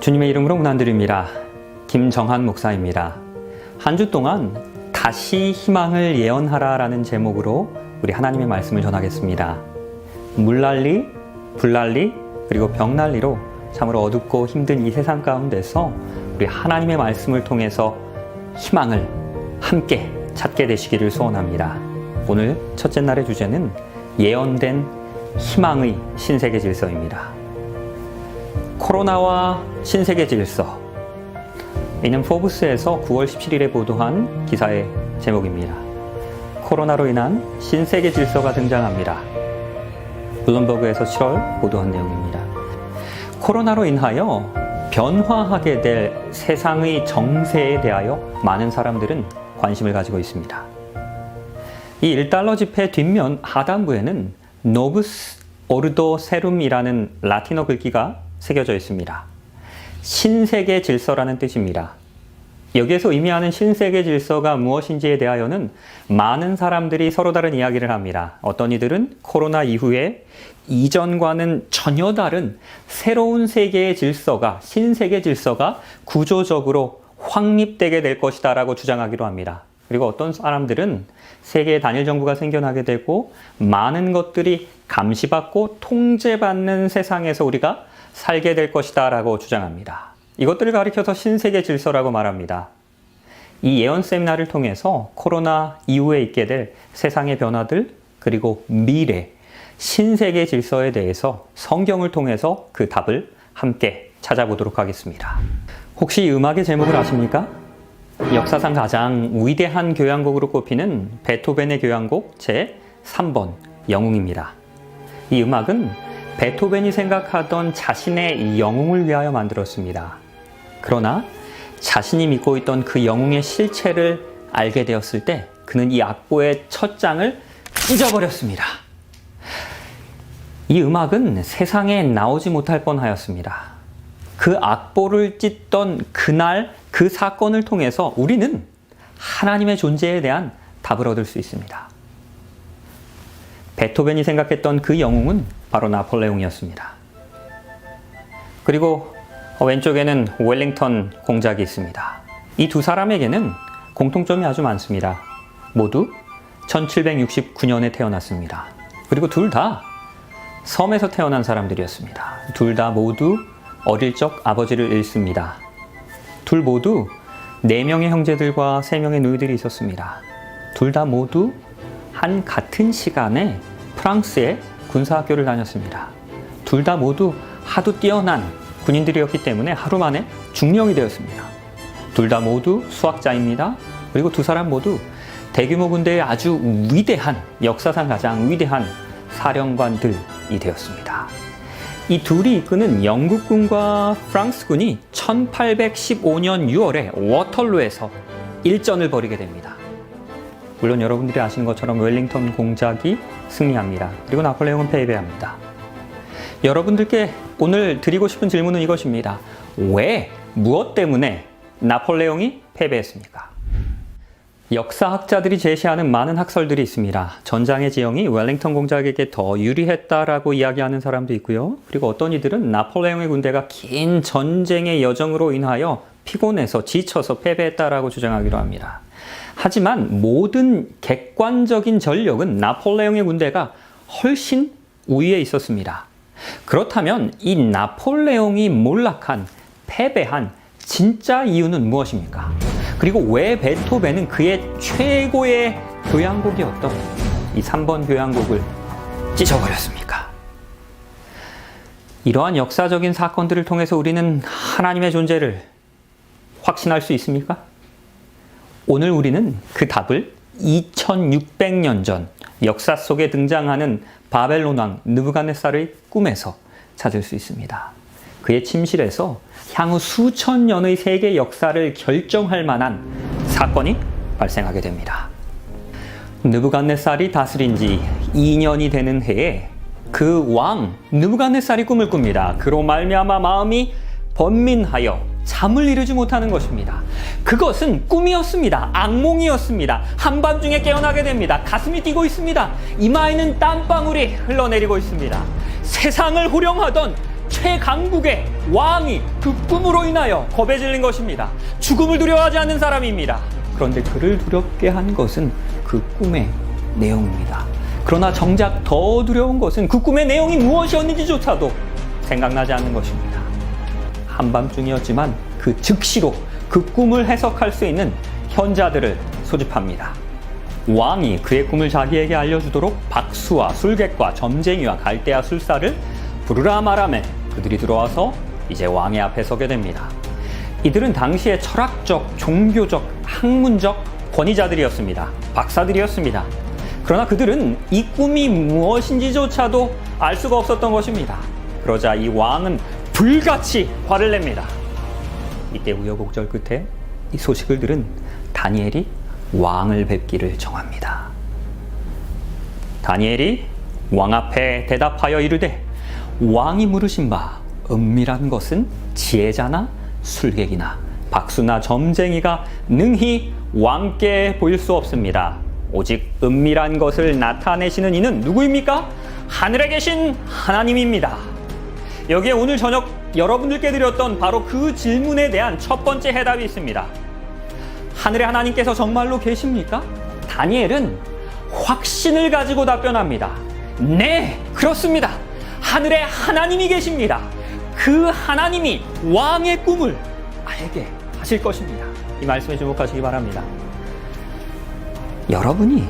주님의 이름으로 문안드립니다. 김정한 목사입니다. 한 주 동안 다시 희망을 예언하라 라는 제목으로 우리 하나님의 말씀을 전하겠습니다. 물난리, 불난리, 그리고 병난리로 참으로 어둡고 힘든 이 세상 가운데서 우리 하나님의 말씀을 통해서 희망을 함께 찾게 되시기를 소원합니다. 오늘 첫째 날의 주제는 예언된 희망의 신세계 질서입니다. 코로나와 신세계 질서. 이는 포브스에서 9월 17일에 보도한 기사의 제목입니다. 코로나로 인한 신세계 질서가 등장합니다. 블룸버그에서 7월 보도한 내용입니다. 코로나로 인하여 변화하게 될 세상의 정세에 대하여 많은 사람들은 관심을 가지고 있습니다. 이 1달러 지폐 뒷면 하단부에는 노브스 오르도 세룸이라는 라틴어 글귀가 새겨져 있습니다. 신세계 질서라는 뜻입니다. 여기에서 의미하는 신세계 질서가 무엇인지에 대하여는 많은 사람들이 서로 다른 이야기를 합니다. 어떤 이들은 코로나 이후에 이전과는 전혀 다른 새로운 세계의 질서가, 신세계 질서가 구조적으로 확립되게 될 것이다 라고 주장하기도 합니다. 그리고 어떤 사람들은 세계의 단일 정부가 생겨나게 되고 많은 것들이 감시받고 통제받는 세상에서 우리가 살게 될 것이다 라고 주장합니다. 이것들을 가리켜서 신세계 질서라고 말합니다. 이 예언 세미나를 통해서 코로나 이후에 있게 될 세상의 변화들 그리고 미래, 신세계 질서에 대해서 성경을 통해서 그 답을 함께 찾아보도록 하겠습니다. 혹시 이 음악의 제목을 아십니까? 역사상 가장 위대한 교향곡으로 꼽히는 베토벤의 교향곡 제3번 영웅입니다. 이 음악은 베토벤이 생각하던 자신의 영웅을 위하여 만들었습니다. 그러나 자신이 믿고 있던 그 영웅의 실체를 알게 되었을 때 그는 이 악보의 첫 장을 찢어버렸습니다. 이 음악은 세상에 나오지 못할 뻔하였습니다. 그 악보를 찢던 그날 그 사건을 통해서 우리는 하나님의 존재에 대한 답을 얻을 수 있습니다. 베토벤이 생각했던 그 영웅은 바로 나폴레옹이었습니다. 그리고 왼쪽에는 웰링턴 공작이 있습니다. 이 두 사람에게는 공통점이 아주 많습니다. 모두 1769년에 태어났습니다. 그리고 둘 다 섬에서 태어난 사람들이었습니다. 둘 다 모두 어릴 적 아버지를 잃습니다. 둘 모두 4명의 형제들과 3명의 누이들이 있었습니다. 둘 다 모두 한 같은 시간에 프랑스의 군사학교를 다녔습니다. 둘 다 모두 하도 뛰어난 군인들이었기 때문에 하루 만에 중령이 되었습니다. 둘 다 모두 수학자입니다. 그리고 두 사람 모두 대규모 군대의 아주 위대한, 역사상 가장 위대한 사령관들이 되었습니다. 이 둘이 이끄는 영국군과 프랑스군이 1815년 6월에 워털루에서 일전을 벌이게 됩니다. 물론 여러분들이 아시는 것처럼 웰링턴 공작이 승리합니다. 그리고 나폴레옹은 패배합니다. 여러분들께 오늘 드리고 싶은 질문은 이것입니다. 왜, 무엇 때문에 나폴레옹이 패배했습니까? 역사학자들이 제시하는 많은 학설들이 있습니다. 전장의 지형이 웰링턴 공작에게 더 유리했다라고 이야기하는 사람도 있고요. 그리고 어떤 이들은 나폴레옹의 군대가 긴 전쟁의 여정으로 인하여 피곤해서 지쳐서 패배했다라고 주장하기도 합니다. 하지만 모든 객관적인 전력은 나폴레옹의 군대가 훨씬 우위에 있었습니다. 그렇다면 이 나폴레옹이 몰락한, 패배한 진짜 이유는 무엇입니까? 그리고 왜 베토벤은 그의 최고의 교향곡이었던 이 3번 교향곡을 찢어버렸습니까? 이러한 역사적인 사건들을 통해서 우리는 하나님의 존재를 확신할 수 있습니까? 오늘 우리는 그 답을 2600년 전 역사 속에 등장하는 바벨론 왕 느부갓네살의 꿈에서 찾을 수 있습니다. 그의 침실에서 향후 수천 년의 세계 역사를 결정할 만한 사건이 발생하게 됩니다. 느부갓네살이 다스린 지 2년이 되는 해에 그 왕 느부갓네살이 꿈을 꿉니다. 그로 말미암아 마음이 번민하여 잠을 이루지 못하는 것입니다. 그것은 꿈이었습니다. 악몽이었습니다. 한밤중에 깨어나게 됩니다. 가슴이 뛰고 있습니다. 이마에는 땀방울이 흘러내리고 있습니다. 세상을 호령하던 최강국의 왕이 그 꿈으로 인하여 겁에 질린 것입니다. 죽음을 두려워하지 않는 사람입니다. 그런데 그를 두렵게 한 것은 그 꿈의 내용입니다. 그러나 정작 더 두려운 것은 그 꿈의 내용이 무엇이었는지조차도 생각나지 않는 것입니다. 한밤중이었지만 그 즉시로 그 꿈을 해석할 수 있는 현자들을 소집합니다. 왕이 그의 꿈을 자기에게 알려주도록 박수와 술객과 점쟁이와 갈대아 술사를 부르라 말하매 그들이 들어와서 이제 왕의 앞에 서게 됩니다. 이들은 당시의 철학적, 종교적, 학문적 권위자들이었습니다. 박사들이었습니다. 그러나 그들은 이 꿈이 무엇인지조차도 알 수가 없었던 것입니다. 그러자 이 왕은 불같이 화를 냅니다. 이때 우여곡절 끝에 이 소식을 들은 다니엘이 왕을 뵙기를 정합니다. 다니엘이 왕 앞에 대답하여 이르되 왕이 물으신 바 은밀한 것은 지혜자나 술객이나 박수나 점쟁이가 능히 왕께 보일 수 없습니다. 오직 은밀한 것을 나타내시는 이는 누구입니까? 하늘에 계신 하나님입니다. 여기에 오늘 저녁 여러분들께 드렸던 바로 그 질문에 대한 첫 번째 해답이 있습니다. 하늘의 하나님께서 정말로 계십니까? 다니엘은 확신을 가지고 답변합니다. 네, 그렇습니다. 하늘에 하나님이 계십니다. 그 하나님이 왕의 꿈을 알게 하실 것입니다. 이 말씀에 주목하시기 바랍니다. 여러분이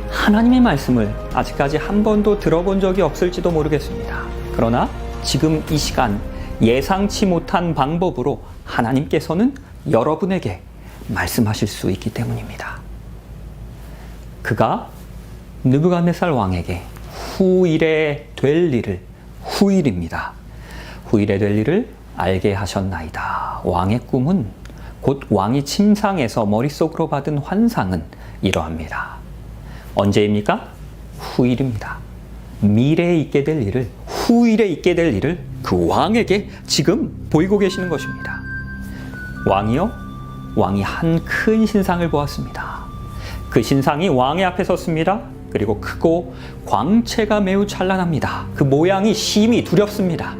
하나님의 말씀을 아직까지 한 번도 들어본 적이 없을지도 모르겠습니다. 그러나 지금 이 시간 예상치 못한 방법으로 하나님께서는 여러분에게 말씀하실 수 있기 때문입니다. 그가 느부갓네살 왕에게 후일에 될 일을 후일입니다. 후일에 될 일을 알게 하셨나이다. 왕의 꿈은 곧 왕이 침상에서 머릿속으로 받은 환상은 이러합니다. 언제입니까? 후일입니다. 미래에 있게 될 일을, 후일에 있게 될 일을 그 왕에게 지금 보이고 계시는 것입니다. 왕이 한 큰 신상을 보았습니다. 그 신상이 왕의 앞에 섰습니다. 그리고 크고 광채가 매우 찬란합니다. 그 모양이 심히 두렵습니다.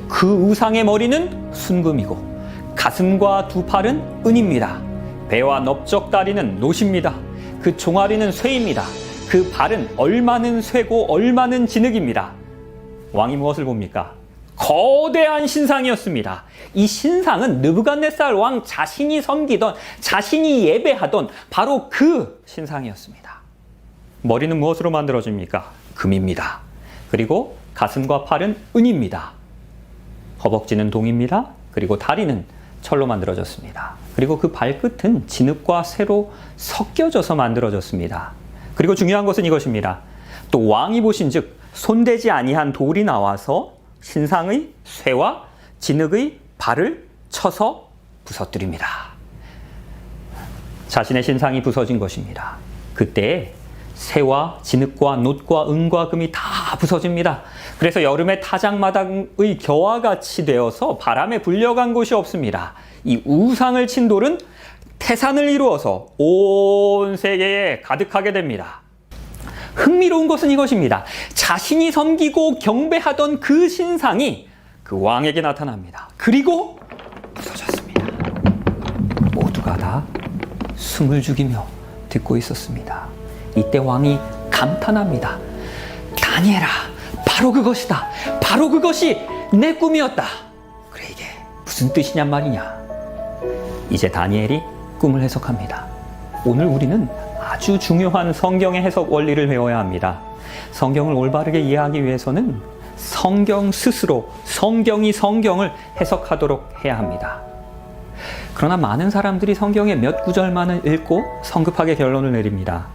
그 우상의 머리는 순금이고 가슴과 두 팔은 은입니다. 배와 넓적다리는 노십니다. 그 종아리는 쇠입니다. 그 발은 얼마는 쇠고 얼마는 진흙입니다. 왕이 무엇을 봅니까? 거대한 신상이었습니다. 이 신상은 느부갓네살 왕 자신이 섬기던, 자신이 예배하던 바로 그 신상이었습니다. 머리는 무엇으로 만들어집니까? 금입니다. 그리고 가슴과 팔은 은입니다. 허벅지는 동입니다. 그리고 다리는 철로 만들어졌습니다. 그리고 그 발끝은 진흙과 쇠로 섞여져서 만들어졌습니다. 그리고 중요한 것은 이것입니다. 또 왕이 보신즉 손대지 아니한 돌이 나와서 신상의 쇠와 진흙의 발을 쳐서 부서뜨립니다. 자신의 신상이 부서진 것입니다. 그때 쇠와 진흙과 놋과 은과 금이 다 부서집니다. 그래서 여름에 타작마당의 겨와 같이 되어서 바람에 불려간 곳이 없습니다. 이 우상을 친 돌은 태산을 이루어서 온 세계에 가득하게 됩니다. 흥미로운 것은 이것입니다. 자신이 섬기고 경배하던 그 신상이 그 왕에게 나타납니다. 그리고 부서졌습니다. 모두가 다 숨을 죽이며 듣고 있었습니다. 이때 왕이 감탄합니다. 다니엘아, 바로 그것이다. 바로 그것이 내 꿈이었다. 그래, 이게 무슨 뜻이냔 말이냐. 이제 다니엘이 꿈을 해석합니다. 오늘 우리는 아주 중요한 성경의 해석 원리를 배워야 합니다. 성경을 올바르게 이해하기 위해서는 성경 스스로, 성경이 성경을 해석하도록 해야 합니다. 그러나 많은 사람들이 성경의 몇 구절만을 읽고 성급하게 결론을 내립니다.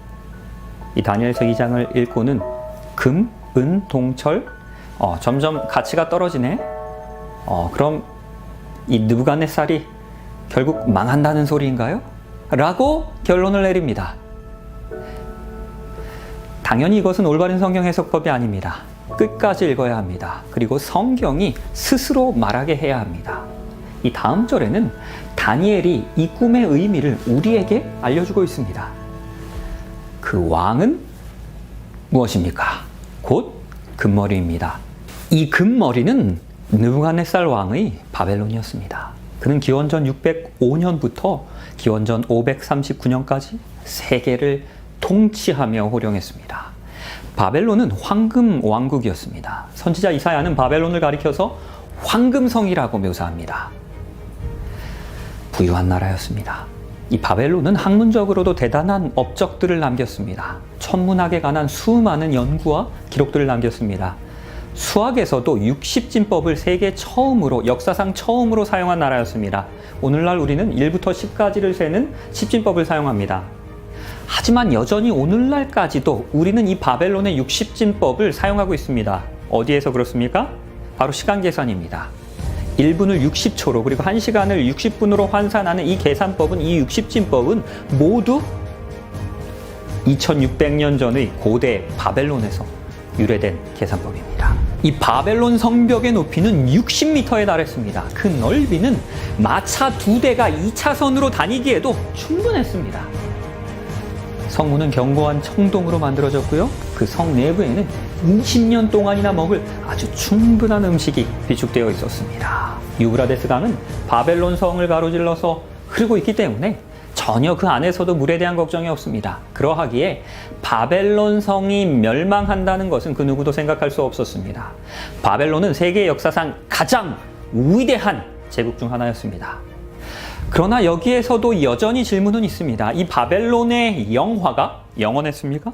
이 다니엘서 2장을 읽고는 금, 은, 동철, 점점 가치가 떨어지네. 그럼 이 느부갓네살이 결국 망한다는 소리인가요? 라고 결론을 내립니다. 당연히 이것은 올바른 성경 해석법이 아닙니다. 끝까지 읽어야 합니다. 그리고 성경이 스스로 말하게 해야 합니다. 이 다음 절에는 다니엘이 이 꿈의 의미를 우리에게 알려주고 있습니다. 그 왕은 무엇입니까? 곧 금머리입니다. 이 금머리는 느부갓네살 왕의 바벨론이었습니다. 그는 기원전 605년부터 기원전 539년까지 세계를 통치하며 호령했습니다. 바벨론은 황금 왕국이었습니다. 선지자 이사야는 바벨론을 가리켜서 황금성이라고 묘사합니다. 부유한 나라였습니다. 이 바벨론은 학문적으로도 대단한 업적들을 남겼습니다. 천문학에 관한 수많은 연구와 기록들을 남겼습니다. 수학에서도 60진법을 세계 처음으로, 역사상 처음으로 사용한 나라였습니다. 오늘날 우리는 1부터 10까지를 세는 10진법을 사용합니다. 하지만 여전히 오늘날까지도 우리는 이 바벨론의 60진법을 사용하고 있습니다. 어디에서 그렇습니까? 바로 시간 계산입니다. 1분을 60초로 그리고 1시간을 60분으로 환산하는 이 계산법은, 이 60진법은 모두 2600년 전의 고대 바벨론에서 유래된 계산법입니다. 이 바벨론 성벽의 높이는 60m에 달했습니다. 그 넓이는 마차 2대가 2차선으로 다니기에도 충분했습니다. 성문은 견고한 청동으로 만들어졌고요. 그 성 내부에는 20년 동안이나 먹을 아주 충분한 음식이 비축되어 있었습니다. 유브라데스 강은 바벨론 성을 가로질러서 흐르고 있기 때문에 전혀 그 안에서도 물에 대한 걱정이 없습니다. 그러하기에 바벨론 성이 멸망한다는 것은 그 누구도 생각할 수 없었습니다. 바벨론은 세계 역사상 가장 위대한 제국 중 하나였습니다. 그러나 여기에서도 여전히 질문은 있습니다. 이 바벨론의 영화가 영원했습니까?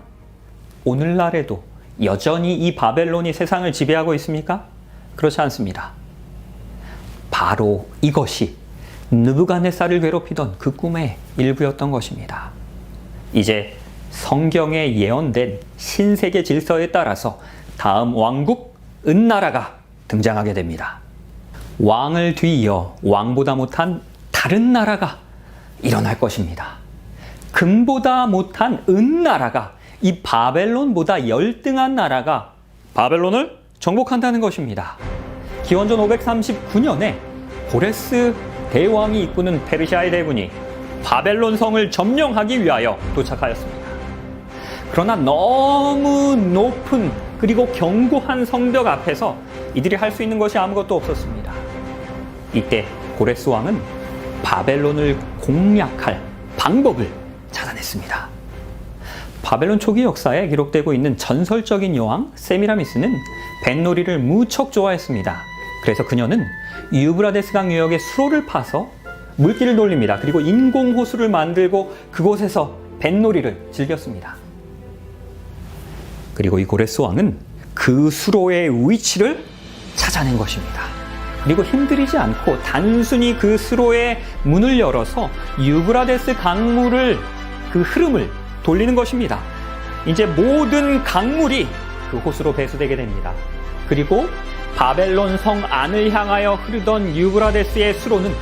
오늘날에도 여전히 이 바벨론이 세상을 지배하고 있습니까? 그렇지 않습니다. 바로 이것이 느부갓네살을 괴롭히던 그 꿈의 일부였던 것입니다. 이제 성경에 예언된 신세계 질서에 따라서 다음 왕국 은나라가 등장하게 됩니다. 왕을 뒤이어 왕보다 못한 다른 나라가 일어날 것입니다. 금보다 못한 은나라가, 이 바벨론보다 열등한 나라가 바벨론을 정복한다는 것입니다. 기원전 539년에 고레스 대왕이 이끄는 페르시아의 대군이 바벨론 성을 점령하기 위하여 도착하였습니다. 그러나 너무 높은 그리고 견고한 성벽 앞에서 이들이 할 수 있는 것이 아무것도 없었습니다. 이때 고레스 왕은 바벨론을 공략할 방법을 찾아냈습니다. 바벨론 초기 역사에 기록되고 있는 전설적인 여왕 세미라미스는 뱃놀이를 무척 좋아했습니다. 그래서 그녀는 유브라데스 강 유역의 수로를 파서 물길을 돌립니다. 그리고 인공 호수를 만들고 그곳에서 뱃놀이를 즐겼습니다. 그리고 이 고레스 왕은 그 수로의 위치를 찾아낸 것입니다. 그리고 힘들이지 않고 단순히 그 수로의 문을 열어서 유브라데스 강물을, 그 흐름을 돌리는 것입니다. 이제 모든 강물이 그 호수로 배수되게 됩니다. 그리고 바벨론 성 안을 향하여 흐르던 유브라데스의 수로는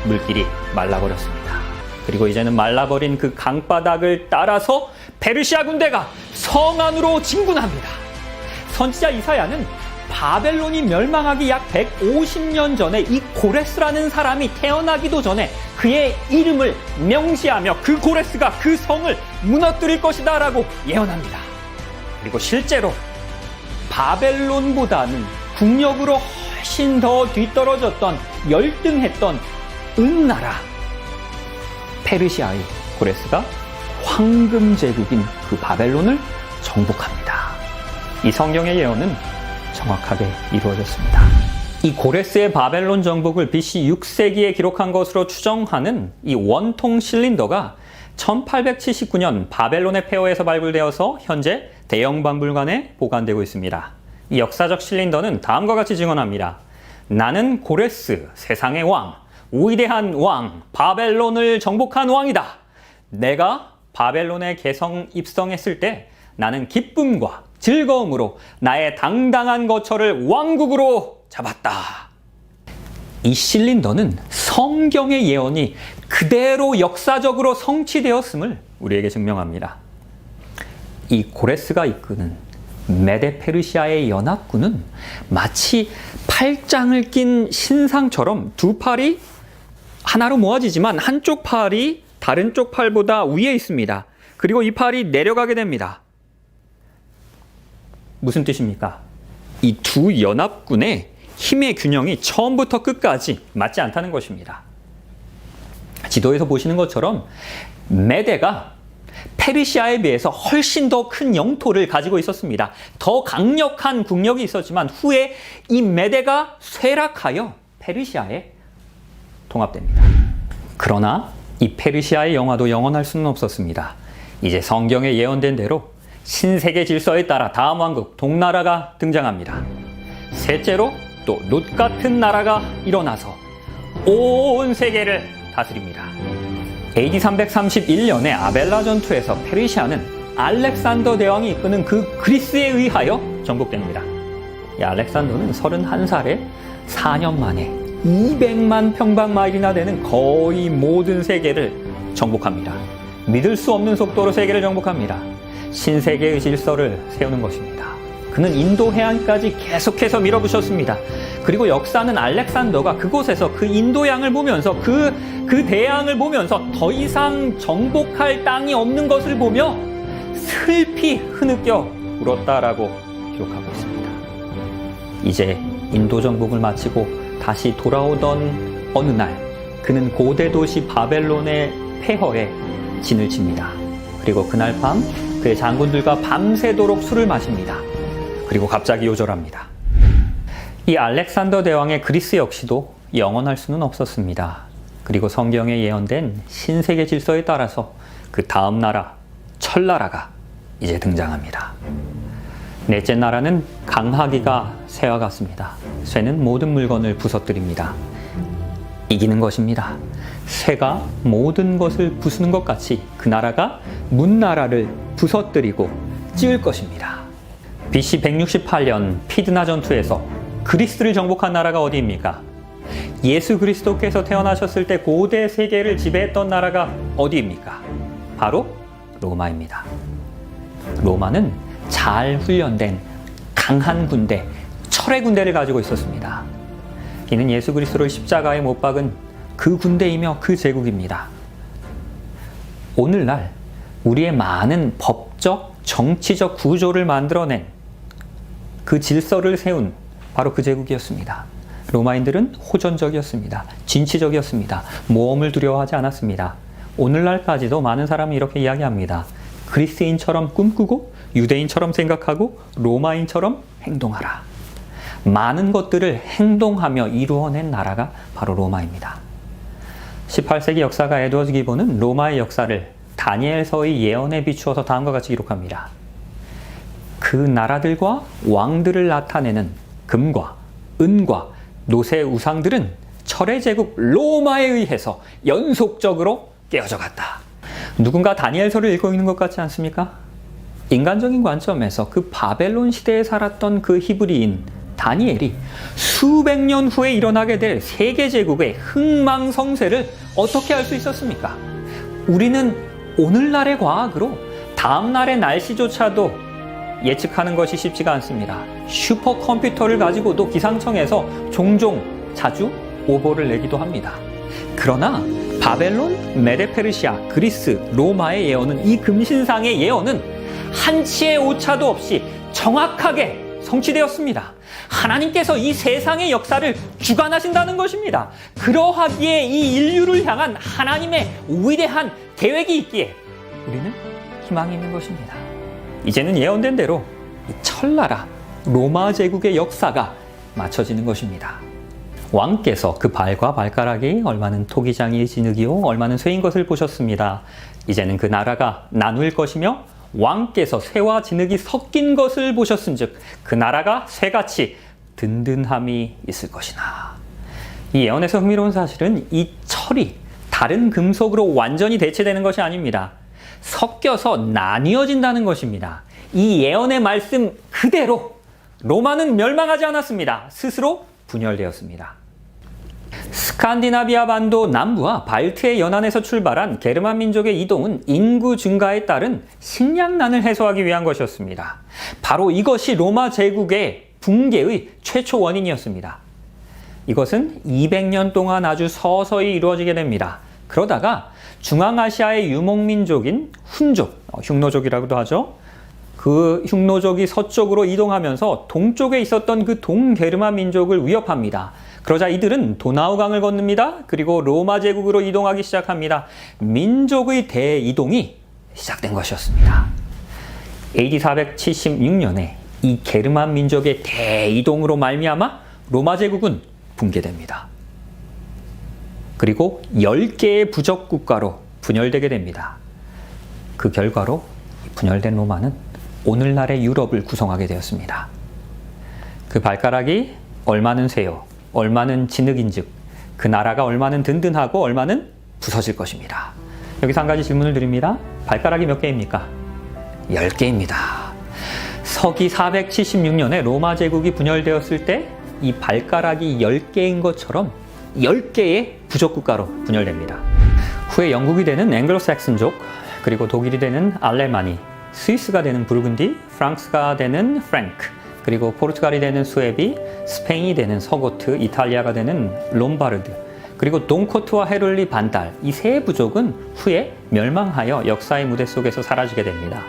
물길이 말라버렸습니다. 그리고 이제는 말라버린 그 강바닥을 따라서 페르시아 군대가 성 안으로 진군합니다. 선지자 이사야는 바벨론이 멸망하기 약 150년 전에 이 고레스라는 사람이 태어나기도 전에 그의 이름을 명시하며 그 고레스가 그 성을 무너뜨릴 것이다 라고 예언합니다. 그리고 실제로 바벨론보다는 국력으로 훨씬 더 뒤떨어졌던, 열등했던 은나라 페르시아의 고레스가 황금제국인 그 바벨론을 정복합니다. 이 성경의 예언은 정확하게 이루어졌습니다. 이 고레스의 바벨론 정복을 BC 6세기에 기록한 것으로 추정하는 이 원통 실린더가 1879년 바벨론의 폐허에서 발굴되어서 현재 대영박물관에 보관되고 있습니다. 이 역사적 실린더는 다음과 같이 증언합니다. 나는 고레스, 세상의 왕, 위대한 왕, 바벨론을 정복한 왕이다. 내가 바벨론에 개성 입성했을 때 나는 기쁨과 즐거움으로 나의 당당한 거처를 왕국으로 잡았다. 이 실린더는 성경의 예언이 그대로 역사적으로 성취되었음을 우리에게 증명합니다. 이 고레스가 이끄는 메데 페르시아의 연합군은 마치 팔짱을 낀 신상처럼 두 팔이 하나로 모아지지만 한쪽 팔이 다른 쪽 팔보다 위에 있습니다. 그리고 이 팔이 내려가게 됩니다. 무슨 뜻입니까? 이 두 연합군의 힘의 균형이 처음부터 끝까지 맞지 않다는 것입니다. 지도에서 보시는 것처럼 메대가 페르시아에 비해서 훨씬 더 큰 영토를 가지고 있었습니다. 더 강력한 국력이 있었지만 후에 이 메대가 쇠락하여 페르시아에 통합됩니다. 그러나 이 페르시아의 영화도 영원할 수는 없었습니다. 이제 성경에 예언된 대로 신세계 질서에 따라 다음 왕국 동나라가 등장합니다. 셋째로 또 롯 같은 나라가 일어나서 온 세계를 다스립니다. AD 331년에 아벨라 전투에서 페르시아는 알렉산더 대왕이 이끄는 그 그리스에 의하여 정복됩니다. 이 알렉산더는 31살에 4년 만에 200만 평방마일이나 되는 거의 모든 세계를 정복합니다. 믿을 수 없는 속도로 세계를 정복합니다. 신세계의 질서를 세우는 것입니다. 그는 인도 해안까지 계속해서 밀어붙였습니다. 그리고 역사는 알렉산더가 그곳에서 그 인도양을 보면서 그 대양을 보면서 더 이상 정복할 땅이 없는 것을 보며 슬피 흐느껴 울었다라고 기록하고 있습니다. 이제 인도 정복을 마치고 다시 돌아오던 어느 날 그는 고대 도시 바벨론의 폐허에 진을 칩니다. 그리고 그날 밤 그의 장군들과 밤새도록 술을 마십니다. 그리고 갑자기 요절합니다. 이 알렉산더 대왕의 그리스 역시도 영원할 수는 없었습니다. 그리고 성경에 예언된 신세계 질서에 따라서 그 다음 나라, 철나라가 이제 등장합니다. 넷째 나라는 강하기가 새와 같습니다. 쇠는 모든 물건을 부서뜨립니다. 이기는 것입니다. 쇠가 모든 것을 부수는 것 같이 그 나라가 문나라를 부서뜨리고 찌을 것입니다. BC 168년 피드나 전투에서 그리스를 정복한 나라가 어디입니까? 예수 그리스도께서 태어나셨을 때 고대 세계를 지배했던 나라가 어디입니까? 바로 로마입니다. 로마는 잘 훈련된 강한 군대, 철의 군대를 가지고 있었습니다. 이는 예수 그리스도를 십자가에 못 박은 그 군대이며 그 제국입니다. 오늘날 우리의 많은 법적, 정치적 구조를 만들어낸 그 질서를 세운 바로 그 제국이었습니다. 로마인들은 호전적이었습니다. 진취적이었습니다. 모험을 두려워하지 않았습니다. 오늘날까지도 많은 사람이 이렇게 이야기합니다. 그리스인처럼 꿈꾸고 유대인처럼 생각하고 로마인처럼 행동하라. 많은 것들을 행동하며 이루어낸 나라가 바로 로마입니다. 18세기 역사가 에드워드 기본은 로마의 역사를 다니엘서의 예언에 비추어서 다음과 같이 기록합니다. 그 나라들과 왕들을 나타내는 금과 은과 노새 우상들은 철의 제국 로마에 의해서 연속적으로 깨어져 갔다. 누군가 다니엘서를 읽고 있는 것 같지 않습니까? 인간적인 관점에서 그 바벨론 시대에 살았던 그 히브리인 다니엘이 수백 년 후에 일어나게 될 세계 제국의 흥망성쇠를 어떻게 알 수 있었습니까? 우리는 오늘날의 과학으로 다음날의 날씨조차도 예측하는 것이 쉽지가 않습니다. 슈퍼컴퓨터를 가지고도 기상청에서 종종 자주 오보를 내기도 합니다. 그러나 바벨론, 메데페르시아, 그리스, 로마의 예언은, 이 금신상의 예언은 한치의 오차도 없이 정확하게 성취되었습니다. 하나님께서 이 세상의 역사를 주관하신다는 것입니다. 그러하기에 이 인류를 향한 하나님의 위대한 계획이 있기에 우리는 희망이 있는 것입니다. 이제는 예언된 대로 이 철나라 로마 제국의 역사가 맞춰지는 것입니다. 왕께서 그 발과 발가락이 얼마는 토기장이 진흙이요 얼마는 쇠인 것을 보셨습니다. 이제는 그 나라가 나눌 것이며 왕께서 쇠와 진흙이 섞인 것을 보셨은즉 그 나라가 쇠같이 든든함이 있을 것이나. 이 예언에서 흥미로운 사실은 이 철이 다른 금속으로 완전히 대체되는 것이 아닙니다. 섞여서 나뉘어진다는 것입니다. 이 예언의 말씀 그대로 로마는 멸망하지 않았습니다. 스스로 분열되었습니다. 스칸디나비아 반도 남부와 발트해 연안에서 출발한 게르만 민족의 이동은 인구 증가에 따른 식량난을 해소하기 위한 것이었습니다. 바로 이것이 로마 제국의 붕괴의 최초 원인이었습니다. 이것은 200년 동안 아주 서서히 이루어지게 됩니다. 그러다가 중앙아시아의 유목민족인 훈족, 흉노족이라고도 하죠. 그 흉노족이 서쪽으로 이동하면서 동쪽에 있었던 그 동게르만 민족을 위협합니다. 그러자 이들은 도나우강을 건넙니다. 그리고 로마 제국으로 이동하기 시작합니다. 민족의 대이동이 시작된 것이었습니다. AD 476년에 이 게르만 민족의 대이동으로 말미암아 로마 제국은 붕괴됩니다. 그리고 10개의 부족 국가로 분열되게 됩니다. 그 결과로 분열된 로마는 오늘날의 유럽을 구성하게 되었습니다. 그 발가락이 얼마는 세요, 얼마는 진흙인즉 그 나라가 얼마는 든든하고 얼마는 부서질 것입니다. 여기서 한 가지 질문을 드립니다. 발가락이 몇 개입니까? 10개입니다. 서기 476년에 로마 제국이 분열되었을 때 이 발가락이 10개인 것처럼 10개의 부족국가로 분열됩니다. 후에 영국이 되는 앵글로색슨족, 그리고 독일이 되는 알레마니, 스위스가 되는 부르근디, 프랑스가 되는 프랭크, 그리고 포르투갈이 되는 수에비, 스페인이 되는 서고트, 이탈리아가 되는 롬바르드, 그리고 돈코트와 헤룰리 반달, 이 세 부족은 후에 멸망하여 역사의 무대 속에서 사라지게 됩니다.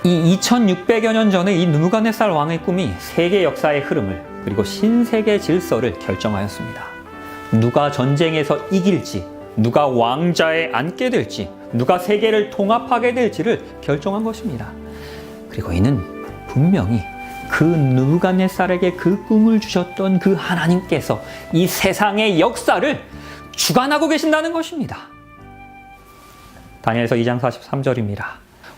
이 2600여 년 전에 이 느부갓네살 왕의 꿈이 세계 역사의 흐름을, 그리고 신세계 질서를 결정하였습니다. 누가 전쟁에서 이길지, 누가 왕자에 앉게 될지, 누가 세계를 통합하게 될지를 결정한 것입니다. 그리고 이는 분명히 그 느부갓네살에게 그 꿈을 주셨던 그 하나님께서 이 세상의 역사를 주관하고 계신다는 것입니다. 다니엘서 2장 43절입니다.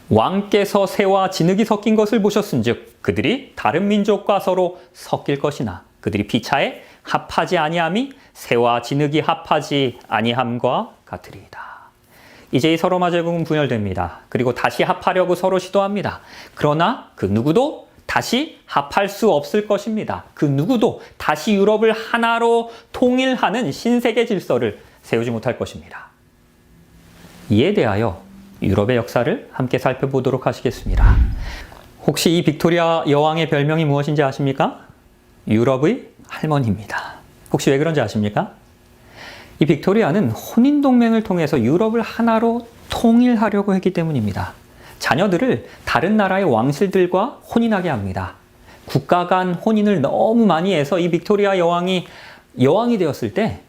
왕께서 새와 진흙이 섞인 것을 보셨은즉 그들이 다른 민족과 서로 섞일 것이나 그들이 피차에 합하지 아니함이 새와 진흙이 합하지 아니함과 같으리이다. 이제 이 서로마 제국은 분열됩니다. 그리고 다시 합하려고 서로 시도합니다. 그러나 그 누구도 다시 합할 수 없을 것입니다. 그 누구도 다시 유럽을 하나로 통일하는 신세계 질서를 세우지 못할 것입니다. 이에 대하여 유럽의 역사를 함께 살펴보도록 하시겠습니다. 혹시 이 빅토리아 여왕의 별명이 무엇인지 아십니까? 유럽의 할머니입니다. 혹시 왜 그런지 아십니까? 이 빅토리아는 혼인동맹을 통해서 유럽을 하나로 통일하려고 했기 때문입니다. 자녀들을 다른 나라의 왕실들과 혼인하게 합니다. 국가 간 혼인을 너무 많이 해서 이 빅토리아 여왕이 되었을 때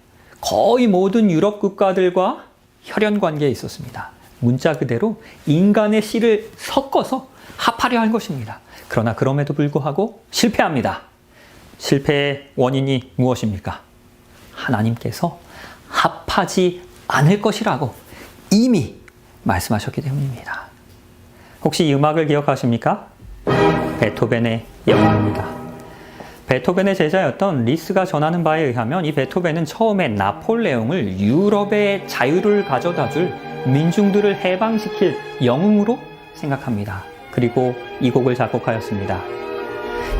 거의 모든 유럽 국가들과 혈연 관계에 있었습니다. 문자 그대로 인간의 씨를 섞어서 합하려 한 것입니다. 그러나 그럼에도 불구하고 실패합니다. 실패의 원인이 무엇입니까? 하나님께서 합하지 않을 것이라고 이미 말씀하셨기 때문입니다. 혹시 이 음악을 기억하십니까? 베토벤의 영웅입니다. 베토벤의 제자였던 리스가 전하는 바에 의하면 이 베토벤은 처음에 나폴레옹을 유럽의 자유를 가져다 줄 민중들을 해방시킬 영웅으로 생각합니다. 그리고 이 곡을 작곡하였습니다.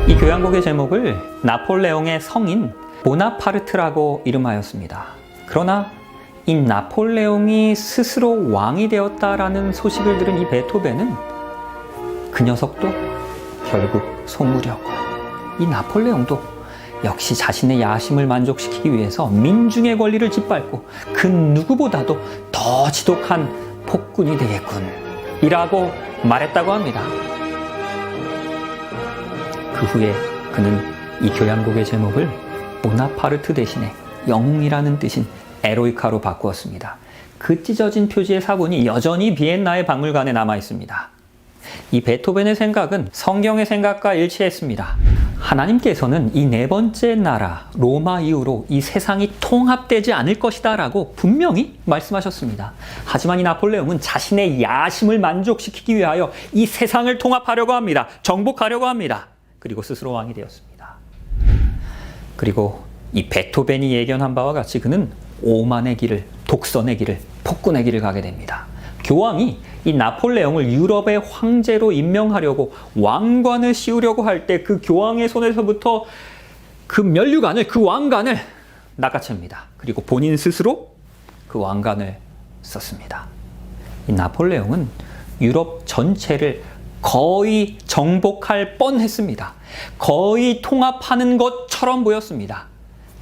이 교향곡의 제목을 나폴레옹의 성인 보나파르트라고 이름하였습니다. 그러나 이 나폴레옹이 스스로 왕이 되었다라는 소식을 들은 이 베토벤은 그 녀석도 결국 속물이었고요. 이 나폴레옹도 역시 자신의 야심을 만족시키기 위해서 민중의 권리를 짓밟고 그 누구보다도 더 지독한 폭군이 되겠군 이라고 말했다고 합니다. 그 후에 그는 이 교향곡의 제목을 보나파르트 대신에 영웅이라는 뜻인 에로이카로 바꾸었습니다. 그 찢어진 표지의 사본이 여전히 비엔나의 박물관에 남아 있습니다. 이 베토벤의 생각은 성경의 생각과 일치했습니다. 하나님께서는 이 네 번째 나라 로마 이후로 이 세상이 통합되지 않을 것이다 라고 분명히 말씀하셨습니다. 하지만 이 나폴레옹은 자신의 야심을 만족시키기 위하여 이 세상을 통합하려고 합니다. 정복하려고 합니다. 그리고 스스로 왕이 되었습니다. 그리고 이 베토벤이 예견한 바와 같이 그는 오만의 길을, 독선의 길을, 폭군의 길을 가게 됩니다. 교황이 이 나폴레옹을 유럽의 황제로 임명하려고 왕관을 씌우려고 할 때 그 교황의 손에서부터 그 면류관을, 그 왕관을 낚아챕니다. 그리고 본인 스스로 그 왕관을 썼습니다. 이 나폴레옹은 유럽 전체를 거의 정복할 뻔했습니다. 거의 통합하는 것처럼 보였습니다.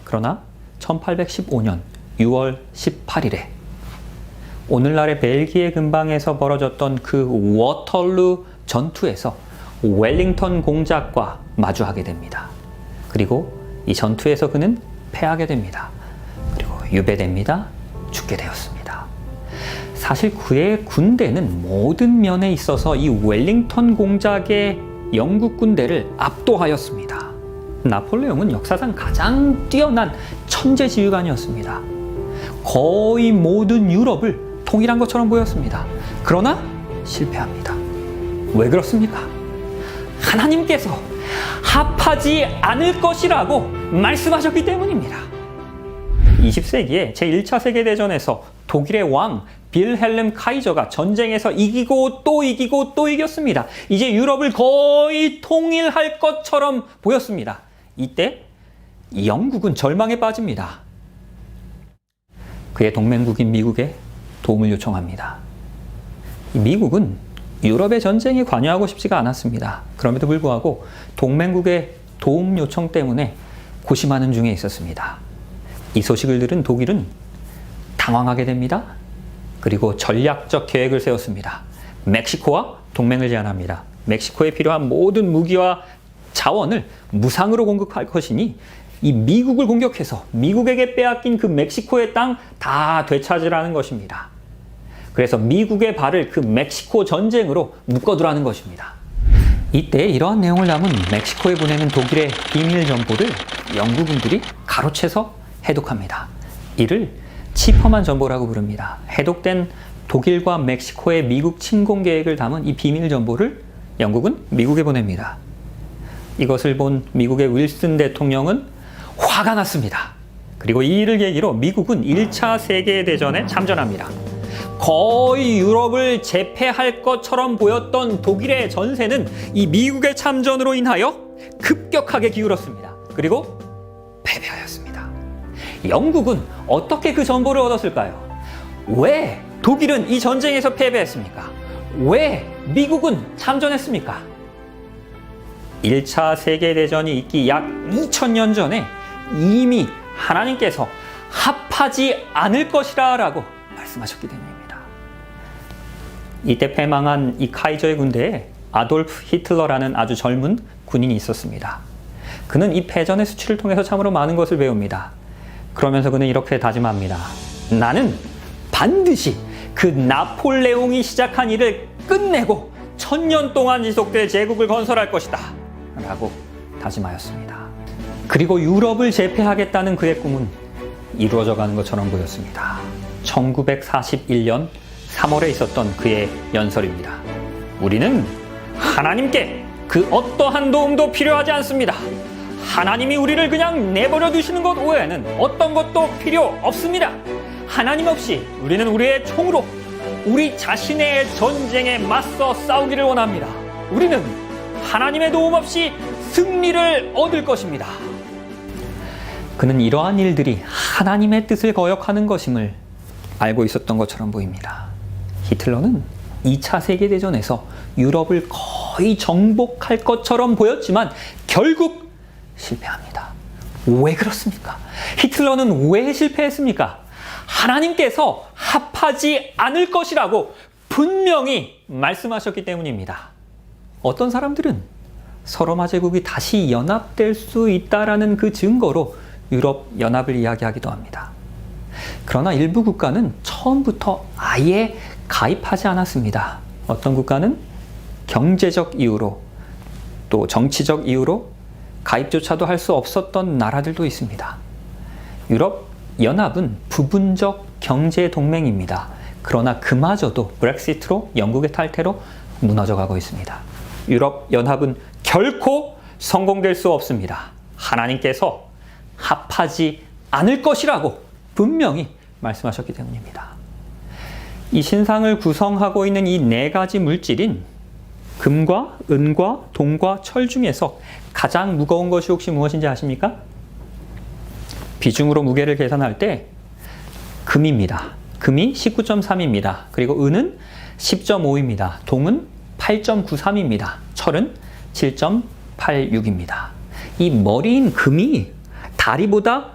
그러나 1815년 6월 18일에 오늘날의 벨기에 근방에서 벌어졌던 그 워털루 전투에서 웰링턴 공작과 마주하게 됩니다. 그리고 이 전투에서 그는 패하게 됩니다. 그리고 유배됩니다. 죽게 되었습니다. 사실 그의 군대는 모든 면에 있어서 이 웰링턴 공작의 영국 군대를 압도하였습니다. 나폴레옹은 역사상 가장 뛰어난 천재지휘관이었습니다. 거의 모든 유럽을 통일한 것처럼 보였습니다. 그러나 실패합니다. 왜 그렇습니까? 하나님께서 합하지 않을 것이라고 말씀하셨기 때문입니다. 20세기에 제1차 세계대전에서 독일의 왕 빌헬름 카이저가 전쟁에서 이기고 또 이기고 또 이겼습니다. 이제 유럽을 거의 통일할 것처럼 보였습니다. 이때 영국은 절망에 빠집니다. 그의 동맹국인 미국에 도움을 요청합니다. 미국은 유럽의 전쟁에 관여하고 싶지가 않았습니다. 그럼에도 불구하고 동맹국의 도움 요청 때문에 고심하는 중에 있었습니다. 이 소식을 들은 독일은 당황하게 됩니다. 그리고 전략적 계획을 세웠습니다. 멕시코와 동맹을 제안합니다. 멕시코에 필요한 모든 무기와 자원을 무상으로 공급할 것이니 이 미국을 공격해서 미국에게 빼앗긴 그 멕시코의 땅 다 되찾으라는 것입니다. 그래서 미국의 발을 그 멕시코 전쟁으로 묶어두라는 것입니다. 이때 이러한 내용을 담은 멕시코에 보내는 독일의 비밀 정보를 영국군들이 가로채서 해독합니다. 이를 치퍼만 정보라고 부릅니다. 해독된 독일과 멕시코의 미국 침공 계획을 담은 이 비밀 정보를 영국은 미국에 보냅니다. 이것을 본 미국의 윌슨 대통령은 화가 났습니다. 그리고 이 일을 계기로 미국은 1차 세계대전에 참전합니다. 거의 유럽을 제패할 것처럼 보였던 독일의 전세는 이 미국의 참전으로 인하여 급격하게 기울었습니다. 그리고 패배하였습니다. 영국은 어떻게 그 정보를 얻었을까요? 왜 독일은 이 전쟁에서 패배했습니까? 왜 미국은 참전했습니까? 1차 세계대전이 있기 약 2000년 전에 이미 하나님께서 합하지 않을 것이라 라고 말씀하셨기 때문입니다. 이때 패망한 이 카이저의 군대에 아돌프 히틀러라는 아주 젊은 군인이 있었습니다. 그는 이 패전의 수치를 통해서 참으로 많은 것을 배웁니다. 그러면서 그는 이렇게 다짐합니다. 나는 반드시 그 나폴레옹이 시작한 일을 끝내고 1000년 동안 지속될 제국을 건설할 것이다 라고 다짐하였습니다. 그리고 유럽을 제패하겠다는 그의 꿈은 이루어져 가는 것처럼 보였습니다. 1941년 3월에 있었던 그의 연설입니다. 우리는 하나님께 그 어떠한 도움도 필요하지 않습니다. 하나님이 우리를 그냥 내버려 두시는 것 외에는 어떤 것도 필요 없습니다. 하나님 없이 우리는 우리의 총으로 우리 자신의 전쟁에 맞서 싸우기를 원합니다. 우리는 하나님의 도움 없이 승리를 얻을 것입니다. 그는 이러한 일들이 하나님의 뜻을 거역하는 것임을 알고 있었던 것처럼 보입니다. 히틀러는 2차 세계대전에서 유럽을 거의 정복할 것처럼 보였지만 결국 실패합니다. 왜 그렇습니까? 히틀러는 왜 실패했습니까? 하나님께서 합하지 않을 것이라고 분명히 말씀하셨기 때문입니다. 어떤 사람들은 서로마 제국이 다시 연합될 수 있다라는 그 증거로 유럽 연합을 이야기하기도 합니다. 그러나 일부 국가는 처음부터 아예 가입하지 않았습니다. 어떤 국가는 경제적 이유로 또 정치적 이유로 가입조차도 할 수 없었던 나라들도 있습니다. 유럽 연합은 부분적 경제 동맹입니다. 그러나 그마저도 브렉시트로 영국의 탈퇴로 무너져 가고 있습니다. 유럽 연합은 결코 성공될 수 없습니다. 하나님께서 합하지 않을 것이라고 분명히 말씀하셨기 때문입니다. 이 신상을 구성하고 있는 이 네 가지 물질인 금과 은과 동과 철 중에서 가장 무거운 것이 혹시 무엇인지 아십니까? 비중으로 무게를 계산할 때 금입니다. 금이 19.3입니다. 그리고 은은 10.5입니다. 동은 8.93입니다. 철은 7.86입니다. 이 머리인 금이 다리보다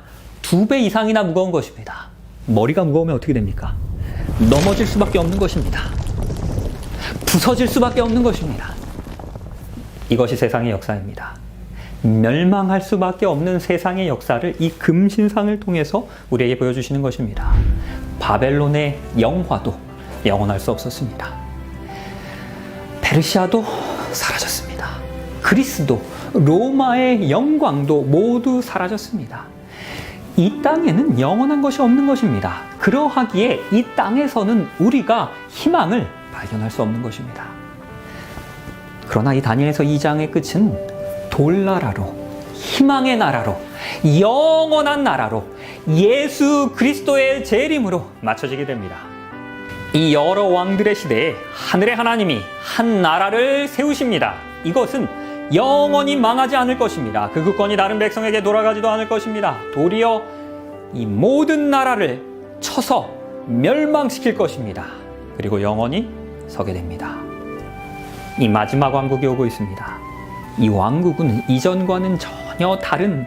2배 이상이나 무거운 것입니다. 머리가 무거우면 어떻게 됩니까? 넘어질 수밖에 없는 것입니다. 부서질 수밖에 없는 것입니다. 이것이 세상의 역사입니다. 멸망할 수밖에 없는 세상의 역사를 이 금신상을 통해서 우리에게 보여주시는 것입니다. 바벨론의 영화도 영원할 수 없었습니다. 페르시아도 사라졌습니다. 그리스도, 로마의 영광도 모두 사라졌습니다. 이 땅에는 영원한 것이 없는 것입니다. 그러하기에 이 땅에서는 우리가 희망을 발견할 수 없는 것입니다. 그러나 이 다니엘서 2장의 끝은 돌나라로, 희망의 나라로, 영원한 나라로 예수 그리스도의 재림으로 맞춰지게 됩니다. 이 여러 왕들의 시대에 하늘의 하나님이 한 나라를 세우십니다. 이것은 영원히 망하지 않을 것입니다. 그 국권이 다른 백성에게 돌아가지도 않을 것입니다. 도리어 이 모든 나라를 쳐서 멸망시킬 것입니다. 그리고 영원히 서게 됩니다. 이 마지막 왕국이 오고 있습니다. 이 왕국은 이전과는 전혀 다른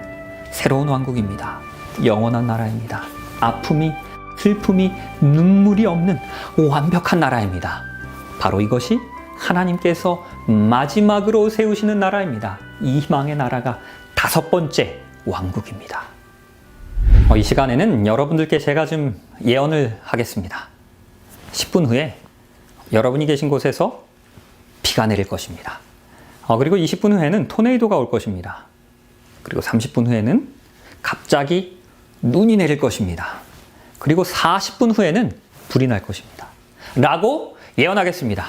새로운 왕국입니다. 영원한 나라입니다. 아픔이, 슬픔이, 눈물이 없는 완벽한 나라입니다. 바로 이것이 하나님께서 마지막으로 세우시는 나라입니다. 이 희망의 나라가 5번째 왕국입니다. 이 시간에는 여러분들께 제가 좀 예언을 하겠습니다. 10분 후에 여러분이 계신 곳에서 비가 내릴 것입니다. 그리고 20분 후에는 토네이도가 올 것입니다. 그리고 30분 후에는 갑자기 눈이 내릴 것입니다. 그리고 40분 후에는 불이 날 것입니다. 라고 예언하겠습니다.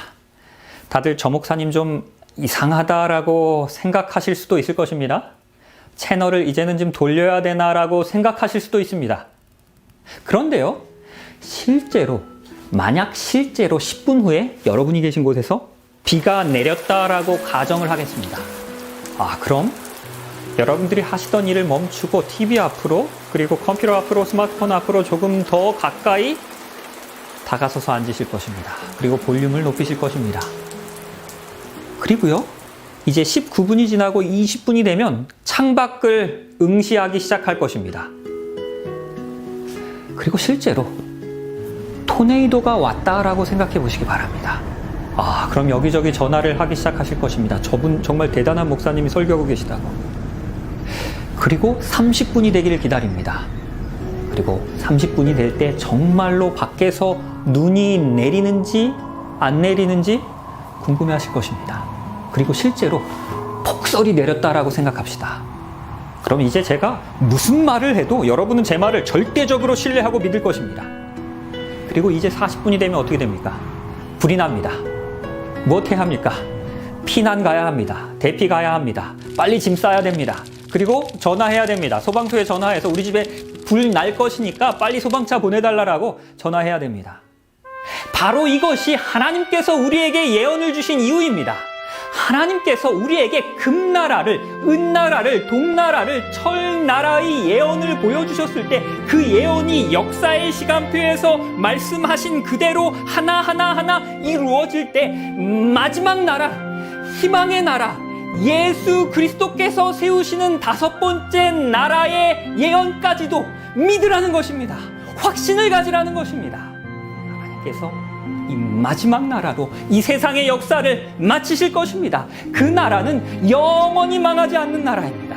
다들 저 목사님 좀 이상하다라고 생각하실 수도 있을 것입니다. 채널을 이제는 좀 돌려야 되나라고 생각하실 수도 있습니다. 그런데요, 만약 실제로 10분 후에 여러분이 계신 곳에서 비가 내렸다라고 가정을 하겠습니다. 그럼 여러분들이 하시던 일을 멈추고 TV 앞으로, 그리고 컴퓨터 앞으로, 스마트폰 앞으로 조금 더 가까이 다가서서 앉으실 것입니다. 그리고 볼륨을 높이실 것입니다. 그리고요, 이제 19분이 지나고 20분이 되면 창밖을 응시하기 시작할 것입니다. 그리고 실제로 토네이도가 왔다라고 생각해 보시기 바랍니다. 그럼 여기저기 전화를 하기 시작하실 것입니다. 저분 정말 대단한 목사님이 설교하고 계시다고. 그리고 30분이 되기를 기다립니다. 그리고 30분이 될 때 정말로 밖에서 눈이 내리는지 안 내리는지 궁금해 하실 것입니다. 그리고 실제로 폭설이 내렸다라고 생각합시다. 그럼 이제 제가 무슨 말을 해도 여러분은 제 말을 절대적으로 신뢰하고 믿을 것입니다. 그리고 이제 40분이 되면 어떻게 됩니까? 불이 납니다. 무엇 해야 합니까? 피난 가야 합니다. 대피 가야 합니다. 빨리 짐 싸야 됩니다. 그리고 전화해야 됩니다. 소방서에 전화해서 우리 집에 불 날 것이니까 빨리 소방차 보내달라고 전화해야 됩니다. 바로 이것이 하나님께서 우리에게 예언을 주신 이유입니다. 하나님께서 우리에게 금나라를, 은나라를, 동나라를, 철나라의 예언을 보여주셨을 때 그 예언이 역사의 시간표에서 말씀하신 그대로 하나하나 이루어질 때 마지막 나라, 희망의 나라, 예수 그리스도께서 세우시는 5번째 나라의 예언까지도 믿으라는 것입니다. 확신을 가지라는 것입니다. 하나님께서 이 마지막 나라로 이 세상의 역사를 마치실 것입니다. 그 나라는 영원히 망하지 않는 나라입니다.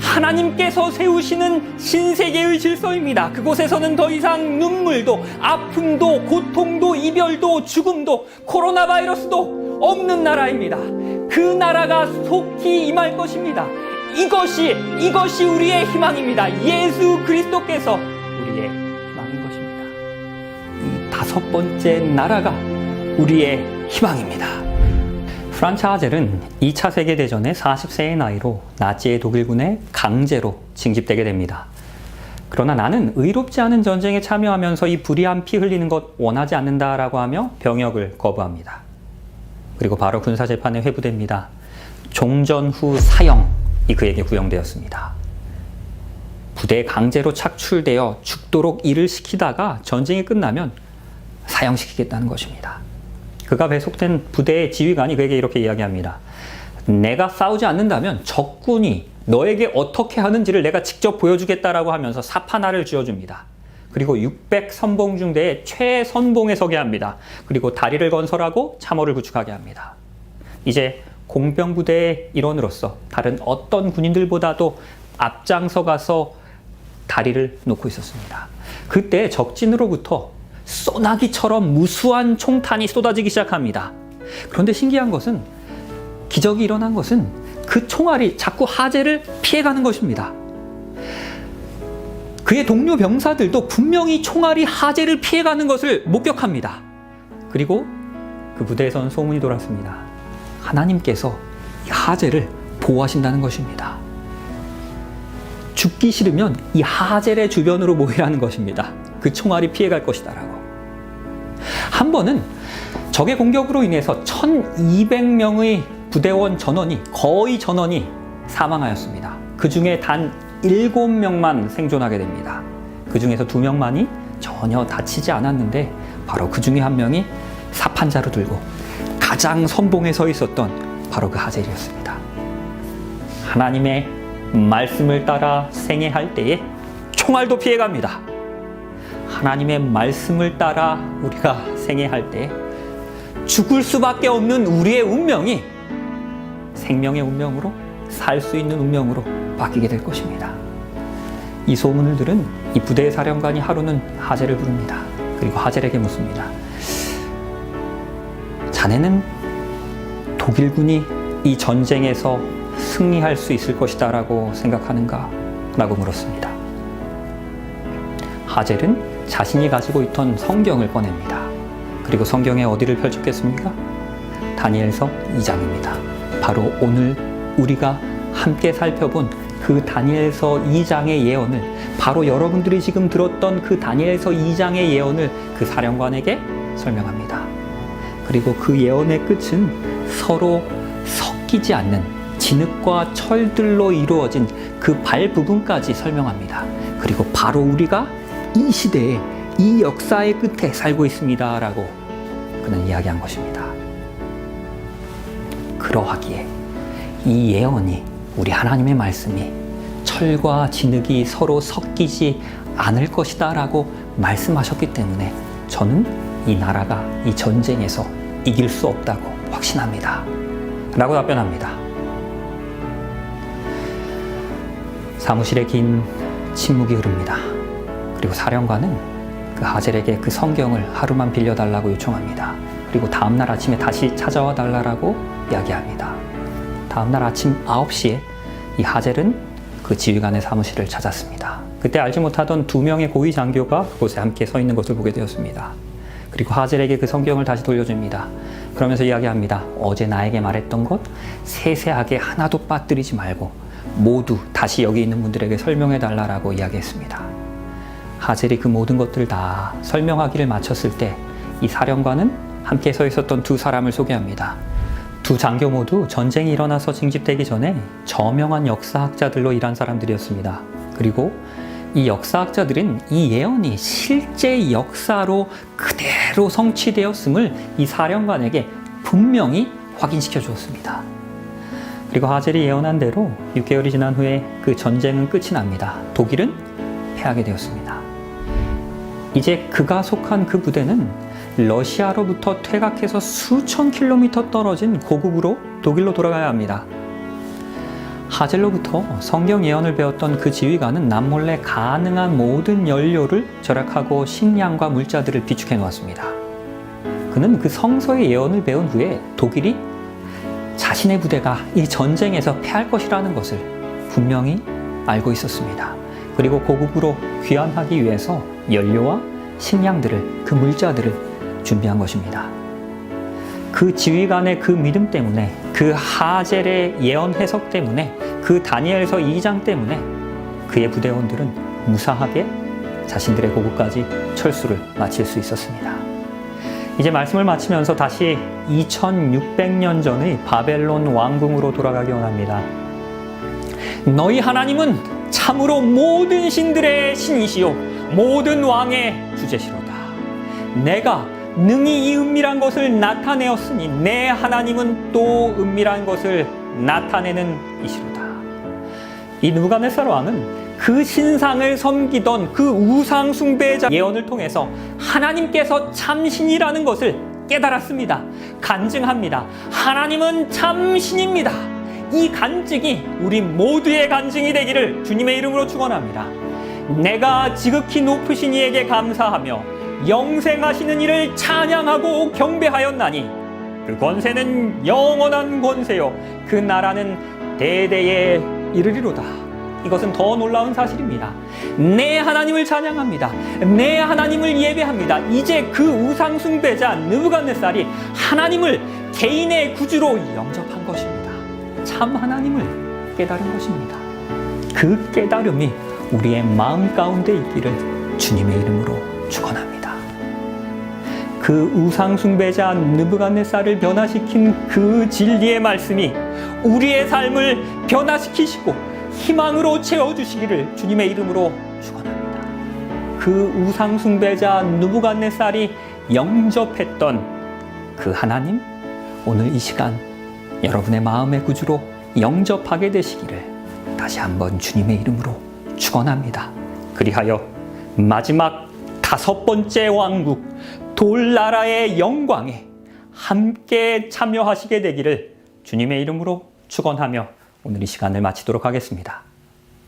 하나님께서 세우시는 신세계의 질서입니다. 그곳에서는 더 이상 눈물도, 아픔도, 고통도, 이별도, 죽음도, 코로나 바이러스도 없는 나라입니다. 그 나라가 속히 임할 것입니다. 이것이 우리의 희망입니다. 예수 그리스도께서 우리의 희망인 것입니다. 이 5번째 나라가 우리의 희망입니다. 프란츠 하젤은 2차 세계대전의 40세의 나이로 나치의 독일군에 강제로 징집되게 됩니다. 그러나 나는 의롭지 않은 전쟁에 참여하면서 이 불의한 피 흘리는 것 원하지 않는다라고 하며 병역을 거부합니다. 그리고 바로 군사재판에 회부됩니다. 종전 후 사형이 그에게 구형되었습니다. 부대에 강제로 착출되어 죽도록 일을 시키다가 전쟁이 끝나면 사형시키겠다는 것입니다. 그가 배속된 부대의 지휘관이 그에게 이렇게 이야기합니다. 내가 싸우지 않는다면 적군이 너에게 어떻게 하는지를 내가 직접 보여주겠다라고 하면서 사파나를 쥐어줍니다. 그리고 600선봉 중대의 최선봉에 서게 합니다. 그리고 다리를 건설하고 참호를 구축하게 합니다. 이제 공병부대의 일원으로서 다른 어떤 군인들보다도 앞장서 가서 다리를 놓고 있었습니다. 그때 적진으로부터 소나기처럼 무수한 총탄이 쏟아지기 시작합니다. 그런데 신기한 것은, 기적이 일어난 것은 그 총알이 자꾸 하재를 피해가는 것입니다. 그의 동료 병사들도 분명히 총알이 하재를 피해가는 것을 목격합니다. 그리고 그 부대에서는 소문이 돌았습니다. 하나님께서 이 하재를 보호하신다는 것입니다. 죽기 싫으면 이 하젤의 주변으로 모이라는 것입니다. 그 총알이 피해갈 것이다라고. 한 번은 적의 공격으로 인해서 1200명의 부대원 거의 전원이 사망하였습니다. 그 중에 단 7명만 생존하게 됩니다. 그 중에서 2명만이 전혀 다치지 않았는데, 바로 그 중에 한 명이 사판자루 들고 가장 선봉에 서 있었던 바로 그 하젤이었습니다. 하나님의 말씀을 따라 생애할 때에 총알도 피해갑니다. 하나님의 말씀을 따라 우리가 생애할 때 죽을 수밖에 없는 우리의 운명이 생명의 운명으로, 살 수 있는 운명으로 바뀌게 될 것입니다. 이 소문을 들은 이 부대의 사령관이 하루는 하젤을 부릅니다. 그리고 하젤에게 묻습니다. 자네는 독일군이 이 전쟁에서 승리할 수 있을 것이다 라고 생각하는가? 라고 물었습니다. 하젤은 자신이 가지고 있던 성경을 꺼냅니다. 그리고 성경에 어디를 펼쳤겠습니까? 다니엘서 2장입니다. 바로 오늘 우리가 함께 살펴본 그 다니엘서 2장의 예언을, 바로 여러분들이 지금 들었던 그 다니엘서 2장의 예언을 그 사령관에게 설명합니다. 그리고 그 예언의 끝은 서로 섞이지 않는 진흙과 철들로 이루어진 그 발 부분까지 설명합니다. 그리고 바로 우리가 이 시대에, 이 역사의 끝에 살고 있습니다 라고 그는 이야기한 것입니다. 그러하기에 이 예언이, 우리 하나님의 말씀이 철과 진흙이 서로 섞이지 않을 것이다 라고 말씀하셨기 때문에 저는 이 나라가 이 전쟁에서 이길 수 없다고 확신합니다 라고 답변합니다. 사무실에 긴 침묵이 흐릅니다. 그리고 사령관은 그 하젤에게 그 성경을 하루만 빌려달라고 요청합니다. 그리고 다음날 아침에 다시 찾아와 달라고 이야기합니다. 다음날 아침 9시에 이 하젤은 그 지휘관의 사무실을 찾았습니다. 그때 알지 못하던 2명의 고위 장교가 그곳에 함께 서 있는 것을 보게 되었습니다. 그리고 하젤에게 그 성경을 다시 돌려줍니다. 그러면서 이야기합니다. 어제 나에게 말했던 것 세세하게 하나도 빠뜨리지 말고 모두 다시 여기 있는 분들에게 설명해 달라고 이야기했습니다. 하젤이 그 모든 것들을 다 설명하기를 마쳤을 때 이 사령관은 함께 서 있었던 2 사람을 소개합니다. 2 장교 모두 전쟁이 일어나서 징집되기 전에 저명한 역사학자들로 일한 사람들이었습니다. 그리고 이 역사학자들은 이 예언이 실제 역사로 그대로 성취되었음을 이 사령관에게 분명히 확인시켜 주었습니다. 그리고 하젤이 예언한 대로 6개월이 지난 후에 그 전쟁은 끝이 납니다. 독일은 패하게 되었습니다. 이제 그가 속한 그 부대는 러시아로부터 퇴각해서 수천 킬로미터 떨어진 고국으로, 독일로 돌아가야 합니다. 하젤로부터 성경 예언을 배웠던 그 지휘관은 남몰래 가능한 모든 연료를 절약하고 식량과 물자들을 비축해 놓았습니다. 그는 그 성서의 예언을 배운 후에 독일이 자신의 부대가 이 전쟁에서 패할 것이라는 것을 분명히 알고 있었습니다. 그리고 고국으로 귀환하기 위해서 연료와 식량들을, 그 물자들을 준비한 것입니다. 그 지휘관의 그 믿음 때문에, 그 하젤의 예언 해석 때문에, 그 다니엘서 2장 때문에 그의 부대원들은 무사하게 자신들의 고국까지 철수를 마칠 수 있었습니다. 이제 말씀을 마치면서 다시 2600년 전의 바벨론 왕궁으로 돌아가기 원합니다. 너희 하나님은 참으로 모든 신들의 신이시요 모든 왕의 주제시로다. 내가 능히 이 은밀한 것을 나타내었으니 내 하나님은 또 은밀한 것을 나타내는 이시로다. 이 느부갓네살 왕은 그 신상을 섬기던 그 우상 숭배자 예언을 통해서 하나님께서 참신이라는 것을 깨달았습니다. 간증합니다. 하나님은 참 신입니다. 이 간증이 우리 모두의 간증이 되기를 주님의 이름으로 축원합니다. 내가 지극히 높으신 이에게 감사하며 영생하시는 이를 찬양하고 경배하였나니 그 권세는 영원한 권세요 그 나라는 대대에 이르리로다. 이것은 더 놀라운 사실입니다. 내 하나님을 찬양합니다. 내 하나님을 예배합니다. 이제 그 우상 숭배자 느부갓네살이 하나님을 개인의 구주로 영접한 것입니다. 참 하나님을 깨달은 것입니다. 그 깨달음이 우리의 마음 가운데 있기를 주님의 이름으로 축원합니다. 그 우상 숭배자 느부갓네살을 변화시킨 그 진리의 말씀이 우리의 삶을 변화시키시고 희망으로 채워주시기를 주님의 이름으로 축원합니다. 그 우상 숭배자 느부갓네살이 영접했던 그 하나님, 오늘 이 시간 여러분의 마음의 구주로 영접하게 되시기를 다시 한번 주님의 이름으로 축원합니다. 그리하여 마지막 5번째 왕국 돌나라의 영광에 함께 참여하시게 되기를 주님의 이름으로 축원하며 오늘 이 시간을 마치도록 하겠습니다.